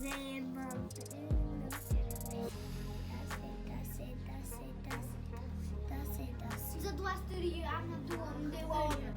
Za 2 am na duom de ore.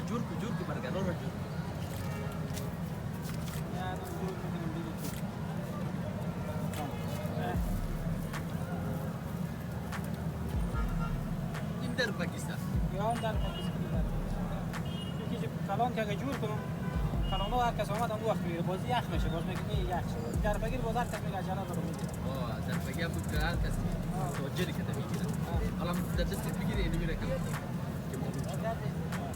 Kujur ke Margaroro jur. Ya, jur ko ng bilik ko. Inder Pakistan. Ya, ondar ko biskili dar. Çünkü salon ka jur ko کانادا هر کس آمد اون وقت میگیره بازی یخ میشه باز میگه نه یخ شد جرفگیر باز هر کس میگه عجله داره میگیره در بقیه هم بود که هر کس توجه نکرده میگیره حالا در دستت بگیره اینو میره که معلوم شد